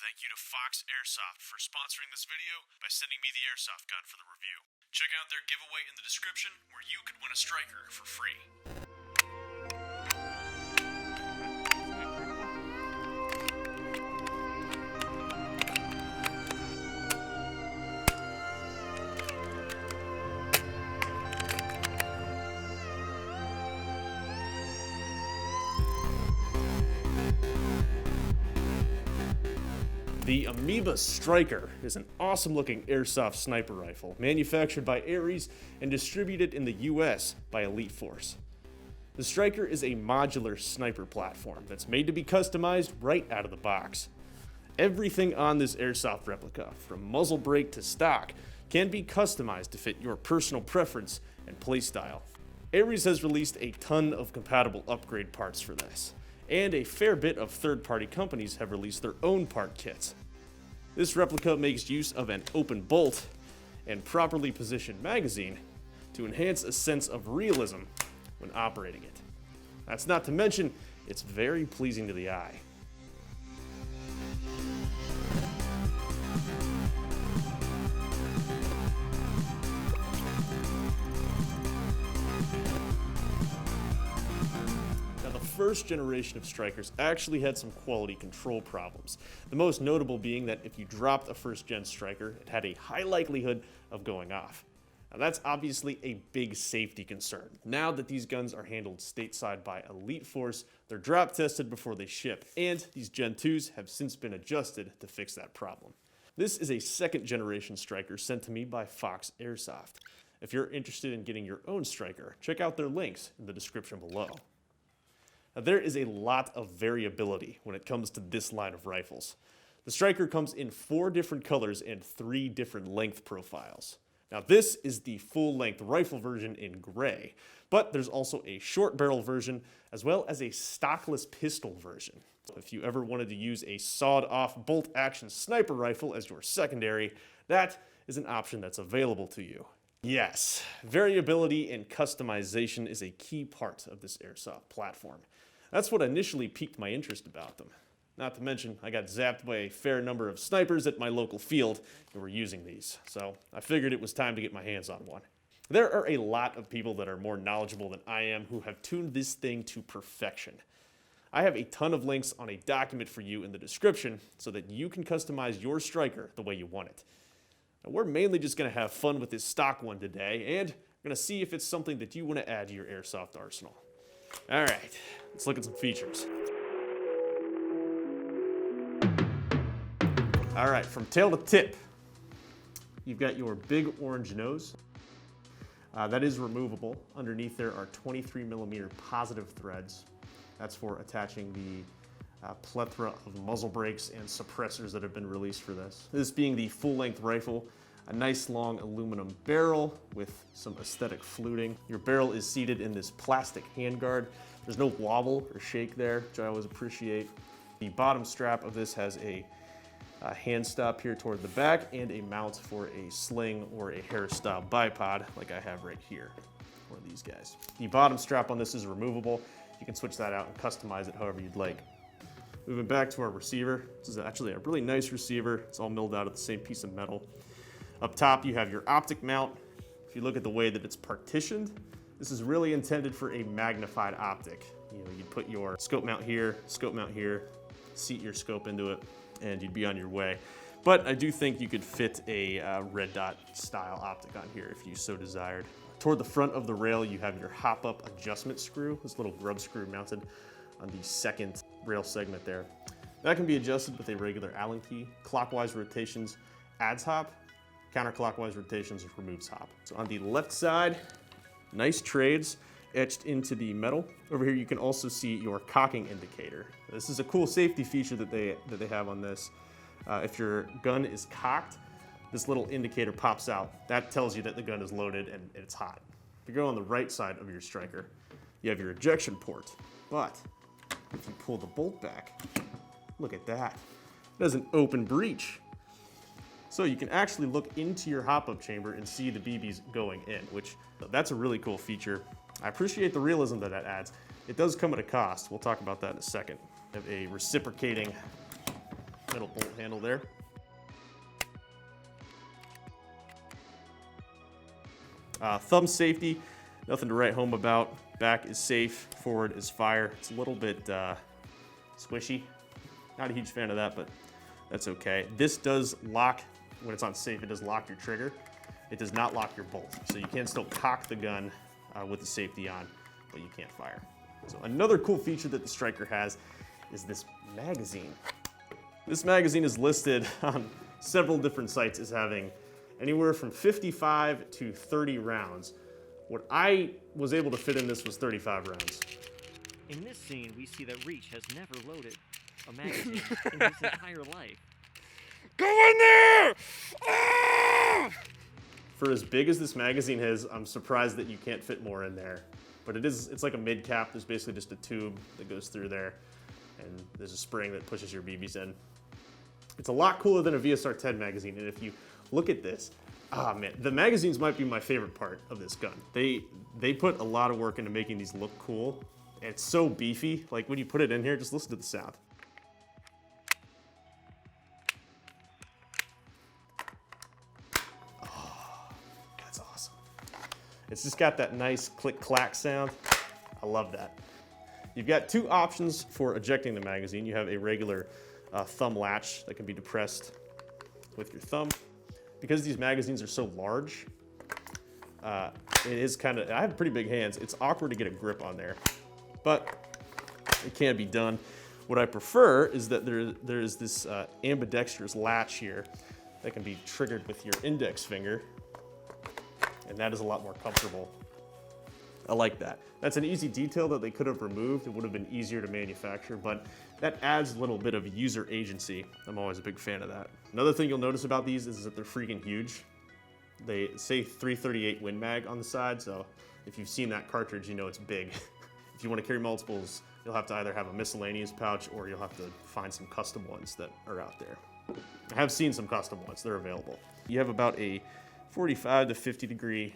thank you to Fox Airsoft for sponsoring this video by sending me the airsoft gun for the review. Check out their giveaway in the description where you could win a striker for free. The Amoeba Striker is an awesome-looking airsoft sniper rifle manufactured by Ares and distributed in the US by Elite Force. The Striker is a modular sniper platform that's made to be customized right out of the box. Everything on this airsoft replica, from muzzle brake to stock, can be customized to fit your personal preference and playstyle. Ares has released a ton of compatible upgrade parts for this, and a fair bit of third-party companies have released their own part kits. This replica makes use of an open bolt and properly positioned magazine to enhance a sense of realism when operating it. That's not to mention, it's very pleasing to the eye. First generation of Strikers actually had some quality control problems. The most notable being that if you dropped a first gen Striker, it had a high likelihood of going off. Now that's obviously a big safety concern. Now that these guns are handled stateside by Elite Force, they're drop tested before they ship, and these Gen 2s have since been adjusted to fix that problem. This is a second generation Striker sent to me by Fox Airsoft. If you're interested in getting your own Striker, check out their links in the description below. Now, there is a lot of variability when it comes to this line of rifles. The Striker comes in 4 different colors and 3 different length profiles. Now this is the full-length rifle version in gray, but there's also a short barrel version as well as a stockless pistol version. So if you ever wanted to use a sawed-off bolt-action sniper rifle as your secondary, that is an option that's available to you. Yes, variability and customization is a key part of this airsoft platform. That's what initially piqued my interest about them. Not to mention, I got zapped by a fair number of snipers at my local field who were using these, so I figured it was time to get my hands on one. There are a lot of people that are more knowledgeable than I am who have tuned this thing to perfection. I have a ton of links on a document for you in the description so that you can customize your Striker the way you want it. Now, we're mainly just going to have fun with this stock one today, and we're going to see if it's something that you want to add to your airsoft arsenal. All right, let's look at some features. All right, from tail to tip, you've got your big orange nose. That is removable. Underneath there are 23mm positive threads. That's for attaching the plethora of muzzle brakes and suppressors that have been released for this. This being the full-length rifle, a nice long aluminum barrel with some aesthetic fluting. Your barrel is seated in this plastic handguard. There's no wobble or shake there, which I always appreciate. The bottom strap of this has a hand stop here toward the back and a mount for a sling or a hairstyle bipod like I have right here, one of these guys. The bottom strap on this is removable. You can switch that out and customize it however you'd like. Moving back to our receiver, this is actually a really nice receiver. It's all milled out of the same piece of metal. Up top, you have your optic mount. If you look at the way that it's partitioned, this is really intended for a magnified optic. You know, you'd put your scope mount here, seat your scope into it, and you'd be on your way. But I do think you could fit a red dot style optic on here if you so desired. Toward the front of the rail, you have your hop-up adjustment screw, this little grub screw mounted on the second rail segment there. That can be adjusted with a regular Allen key. Clockwise rotations adds hop, counterclockwise rotations removes hop. So on the left side, nice trades etched into the metal. Over here you can also see your cocking indicator. This is a cool safety feature that they have on this. If your gun is cocked, this little indicator pops out. That tells you that the gun is loaded and it's hot. If you go on the right side of your Striker, you have your ejection port. But if you pull the bolt back, look at that. It has an open breech. So you can actually look into your hop-up chamber and see the BBs going in, which that's a really cool feature. I appreciate the realism that adds. It does come at a cost. We'll talk about that in a second. We have a reciprocating metal bolt handle there. Thumb safety, nothing to write home about. Back is safe, forward is fire. It's a little bit squishy. Not a huge fan of that, but that's okay. This does lock, when it's on safe, it does lock your trigger. It does not lock your bolt. So you can still cock the gun with the safety on, but you can't fire. So another cool feature that the Striker has is this magazine. This magazine is listed on several different sites as having anywhere from 55 to 30 rounds. What I was able to fit in this was 35 rounds. In this scene, we see that Reach has never loaded a magazine in his entire life. Go in there! Ah! For as big as this magazine is, I'm surprised that you can't fit more in there. But it's like a mid cap. There's basically just a tube that goes through there, and there's a spring that pushes your BBs in. It's a lot cooler than a VSR-10 magazine, and if you look at this, ah man, the magazines might be my favorite part of this gun. They put a lot of work into making these look cool. And it's so beefy. Like when you put it in here, just listen to the sound. Oh, that's awesome. It's just got that nice click-clack sound. I love that. You've got two options for ejecting the magazine. You have a regular thumb latch that can be depressed with your thumb. Because these magazines are so large, it is kind of, I have pretty big hands. It's awkward to get a grip on there, but it can be done. What I prefer is that there is this ambidextrous latch here that can be triggered with your index finger, and that is a lot more comfortable. I like that. That's an easy detail that they could have removed. It would have been easier to manufacture, but that adds a little bit of user agency. I'm always a big fan of that. Another thing you'll notice about these is that they're freaking huge. They say 338 Win Mag on the side, so if you've seen that cartridge, you know it's big. If you want to carry multiples, you'll have to either have a miscellaneous pouch or you'll have to find some custom ones that are out there. I have seen some custom ones, they're available. You have about a 45 to 50 degree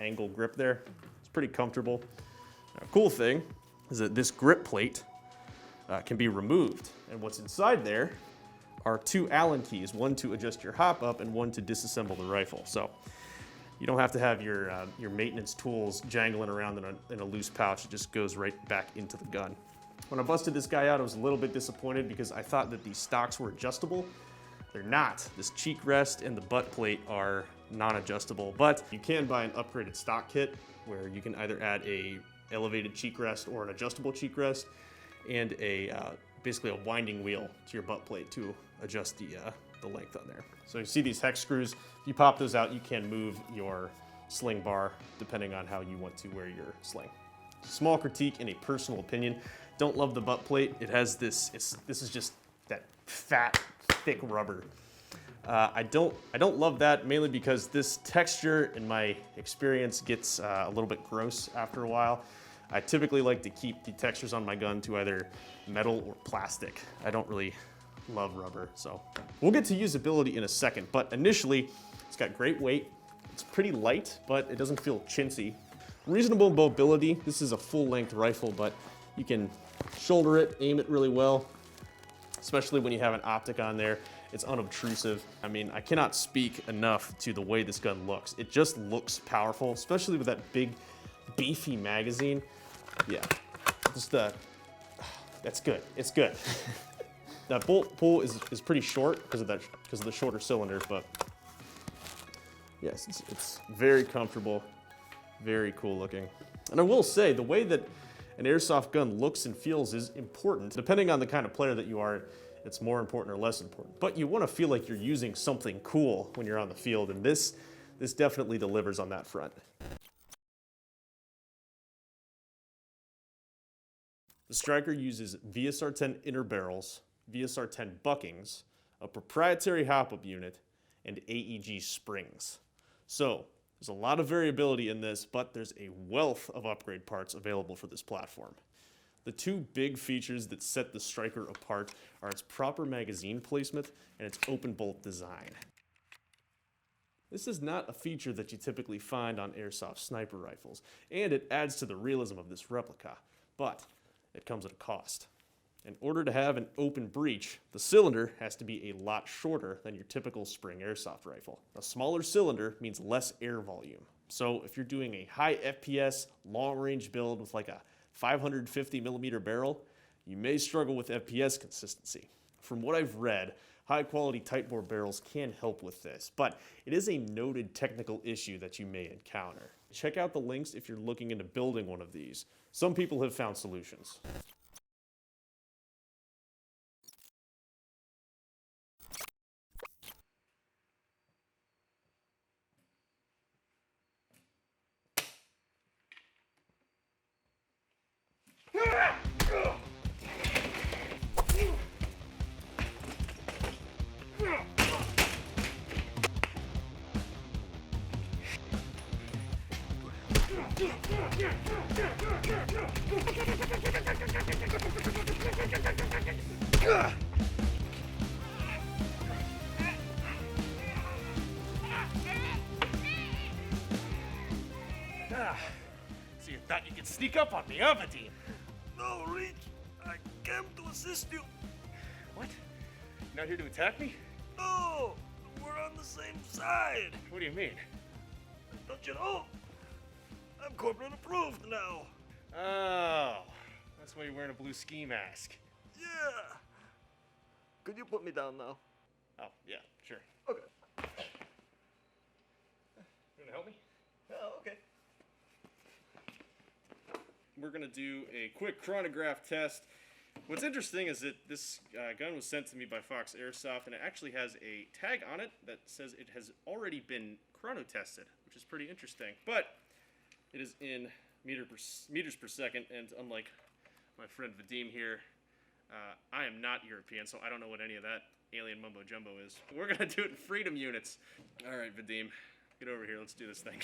angle grip there. It's pretty comfortable. Now, cool thing is that this grip plate can be removed, and what's inside there are two Allen keys, one to adjust your hop up and one to disassemble the rifle. So you don't have to have your maintenance tools jangling around in a loose pouch. It just goes right back into the gun. When I busted this guy out, I was a little bit disappointed because I thought that these stocks were adjustable. They're not. This cheek rest and the butt plate are non-adjustable, but you can buy an upgraded stock kit where you can either add a elevated cheek rest or an adjustable cheek rest and basically a winding wheel to your butt plate to adjust the length on there. So you see these hex screws, if you pop those out, you can move your sling bar depending on how you want to wear your sling. Small critique and a personal opinion. Don't love the butt plate. It has this is just that fat, thick rubber. I don't love that, mainly because this texture, in my experience, gets a little bit gross after a while. I typically like to keep the textures on my gun to either metal or plastic. I don't really love rubber, so. We'll get to usability in a second, but initially, it's got great weight. It's pretty light, but it doesn't feel chintzy. Reasonable mobility. This is a full-length rifle, but you can shoulder it, aim it really well, especially when you have an optic on there. It's unobtrusive. I mean, I cannot speak enough to the way this gun looks. It just looks powerful, especially with that big, beefy magazine. Yeah, just that's good. It's good. That bolt pull is pretty short because of the shorter cylinders, but yes, it's very comfortable, very cool looking. And I will say, the way that an airsoft gun looks and feels is important. Depending on the kind of player that you are, it's more important or less important. But you want to feel like you're using something cool when you're on the field, and this definitely delivers on that front. The Striker uses VSR-10 inner barrels, VSR-10 buckings, a proprietary hop-up unit, and AEG springs. So, there's a lot of variability in this, but there's a wealth of upgrade parts available for this platform. The two big features that set the Striker apart are its proper magazine placement and its open bolt design. This is not a feature that you typically find on airsoft sniper rifles, and it adds to the realism of this replica, but it comes at a cost. In order to have an open breech, the cylinder has to be a lot shorter than your typical spring airsoft rifle. A smaller cylinder means less air volume. So if you're doing a high FPS, long range build with like a 550 millimeter barrel, you may struggle with FPS consistency. From what I've read, high quality tight bore barrels can help with this, but it is a noted technical issue that you may encounter. Check out the links if you're looking into building one of these. Some people have found solutions. So you thought you could sneak up on me, huh, Vadim? No, Reach. I came to assist you. What? You're not here to attack me? No, we're on the same side. What do you mean? Don't you know? I'm corporate approved now. Oh, that's why you're wearing a blue ski mask. Yeah. Could you put me down now? Oh, yeah, sure. Okay. You wanna help me? Oh, okay. We're gonna do a quick chronograph test. What's interesting is that this gun was sent to me by Fox Airsoft, and it actually has a tag on it that says it has already been chrono tested, which is pretty interesting. But it is in meters per second, and unlike my friend Vadim here, I am not European, so I don't know what any of that alien mumbo jumbo is. We're gonna do it in freedom units. All right, Vadim, get over here. Let's do this thing.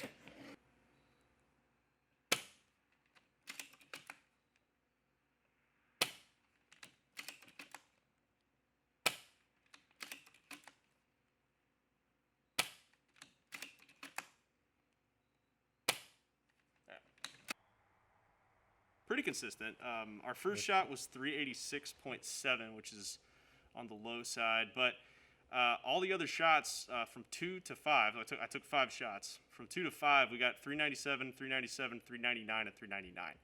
Pretty consistent. Our first shot was 386.7, which is on the low side, but all the other shots from 2 to 5, I took 5 shots. From 2 to 5, we got 397, 397, 399, and 399.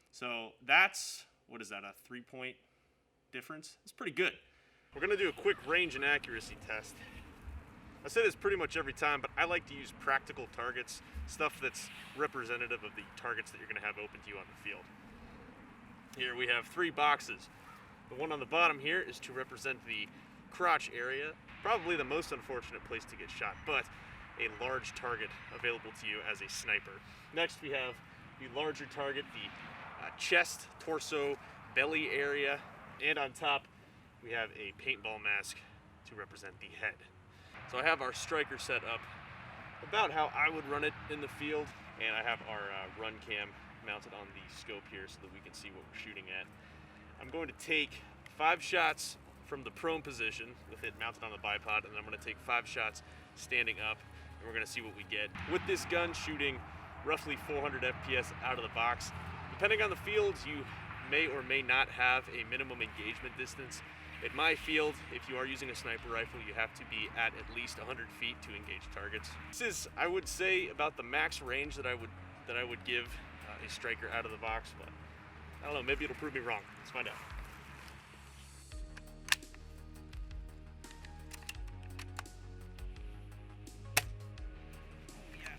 So that's, what is that, a 3-point difference? It's pretty good. We're gonna do a quick range and accuracy test. I say this pretty much every time, but I like to use practical targets, stuff that's representative of the targets that you're gonna have open to you on the field. Here we have 3 boxes. The one on the bottom here is to represent the crotch area, probably the most unfortunate place to get shot, but a large target available to you as a sniper. Next we have the larger target, the chest, torso, belly area, and on top we have a paintball mask to represent the head. So I have our striker set up about how I would run it in the field, and I have our run cam mounted on the scope here so that we can see what we're shooting at. I'm going to take 5 shots from the prone position with it mounted on the bipod, and then I'm going to take 5 shots standing up, and we're going to see what we get. With this gun shooting roughly 400 FPS out of the box, depending on the fields, you may or may not have a minimum engagement distance. At my field, if you are using a sniper rifle, you have to be at least 100 feet to engage targets. This is, I would say, about the max range that I would give a striker out of the box, but I don't know, maybe it'll prove me wrong. Let's find out. Oh yeah,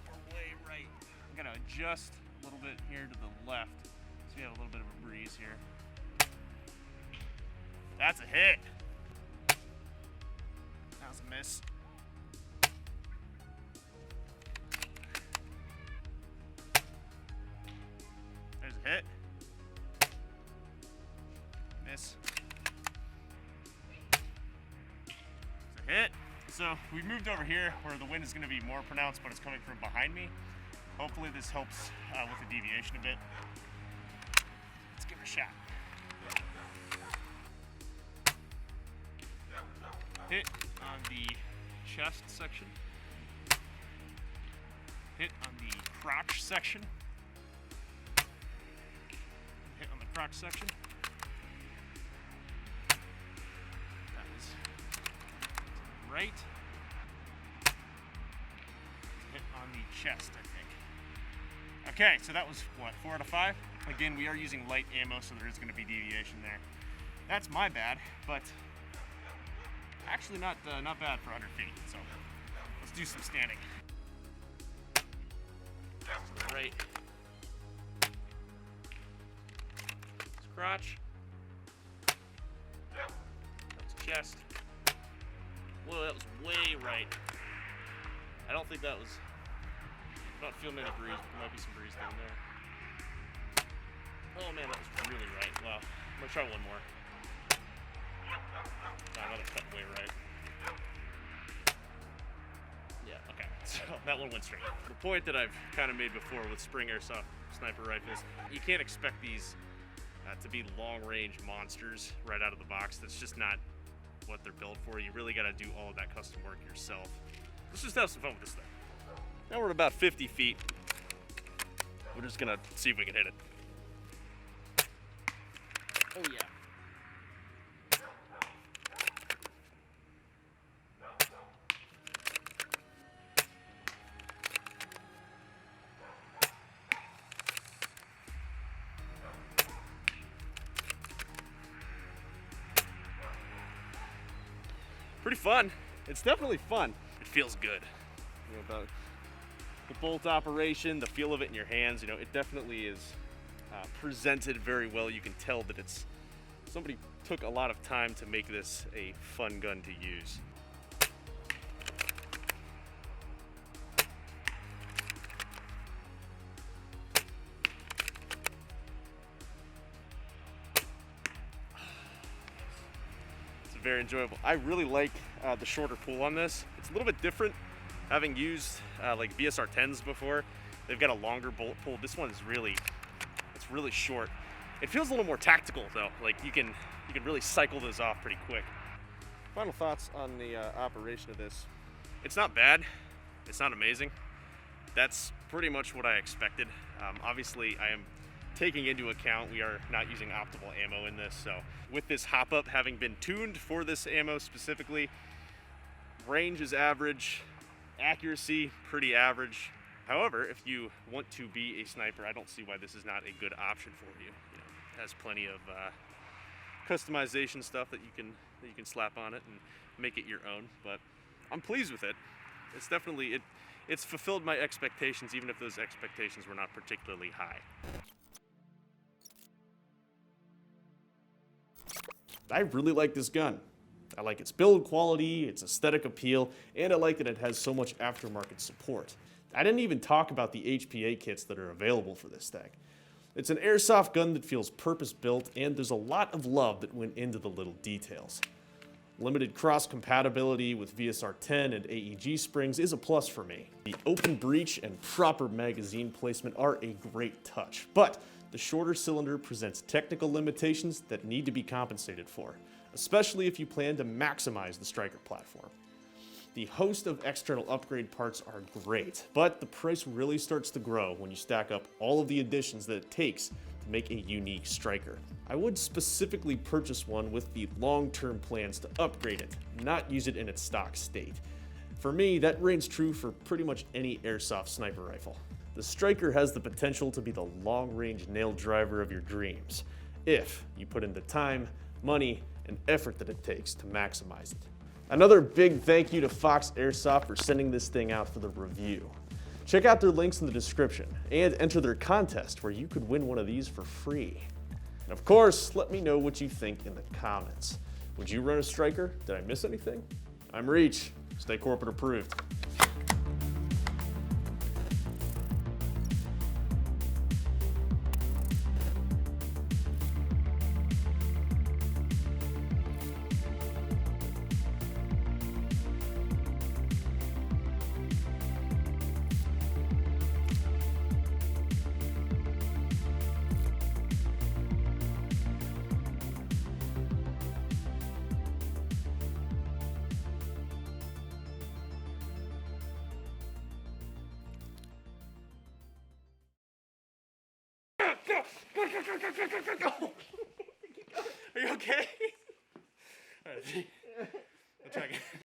we're way right. I'm gonna adjust a little bit here to the left, so we have a little bit of a breeze here. That's a hit. That was a miss. There's a hit. Miss. There's a hit. So we moved over here where the wind is going to be more pronounced, but it's coming from behind me. Hopefully this helps with the deviation a bit. Let's give it a shot. Hit on the chest section. Hit on the crotch section. Hit on the crotch section. right. Hit on the chest, I think. Okay, so that was what, 4 out of 5? Again, we are using light ammo, so there is going to be deviation there. That's my bad, but actually not bad for 100 feet. So let's do some standing. Right. Crotch. That's chest. Whoa, that was way right. I don't think that was. I don't feel many breeze. There might be some breeze down there. Oh man, that was really right. Wow. I'm gonna try one more. Another cut way right. Yeah, okay. So that one went straight. The point that I've kind of made before with spring airsoft sniper rifles, you can't expect these to be long-range monsters right out of the box. That's just not what they're built for. You really got to do all of that custom work yourself. Let's just have some fun with this thing. Now we're at about 50 feet. We're just gonna see if we can hit it. Oh yeah. Pretty fun. It's definitely fun. It feels good. You know, about the bolt operation, the feel of it in your hands, you know, it definitely is presented very well. You can tell that somebody took a lot of time to make this a fun gun to use. Very enjoyable. I really like the shorter pull on this. It's a little bit different, having used like VSR 10s before. They've got a longer bolt pull. This one is really short. It feels a little more tactical though. Like you can really cycle those off pretty quick. Final thoughts on the operation of this. It's not bad. It's not amazing. That's pretty much what I expected. Obviously, I am taking into account we are not using optimal ammo in this, so with this hop-up having been tuned for this ammo specifically, range is average, accuracy pretty average. However, if you want to be a sniper, I don't see why this is not a good option for you. You know, it has plenty of customization stuff that you can slap on it and make it your own, but I'm pleased with it. It's definitely, it's fulfilled my expectations, even if those expectations were not particularly high. I really like this gun. I like its build quality, its aesthetic appeal, and I like that it has so much aftermarket support. I didn't even talk about the HPA kits that are available for this thing. It's an airsoft gun that feels purpose-built, and there's a lot of love that went into the little details. Limited cross-compatibility with VSR 10 and AEG springs is a plus for me. The open breech and proper magazine placement are a great touch, but the shorter cylinder presents technical limitations that need to be compensated for, especially if you plan to maximize the Striker platform. The host of external upgrade parts are great, but the price really starts to grow when you stack up all of the additions that it takes to make a unique Striker. I would specifically purchase one with the long-term plans to upgrade it, not use it in its stock state. For me, that reigns true for pretty much any airsoft sniper rifle. The Striker has the potential to be the long-range nail driver of your dreams, if you put in the time, money, and effort that it takes to maximize it. Another big thank you to Fox Airsoft for sending this thing out for the review. Check out their links in the description and enter their contest where you could win one of these for free. And of course, let me know what you think in the comments. Would you run a Striker? Did I miss anything? I'm Reach. Stay corporate approved. Are you okay? All right, let's try again.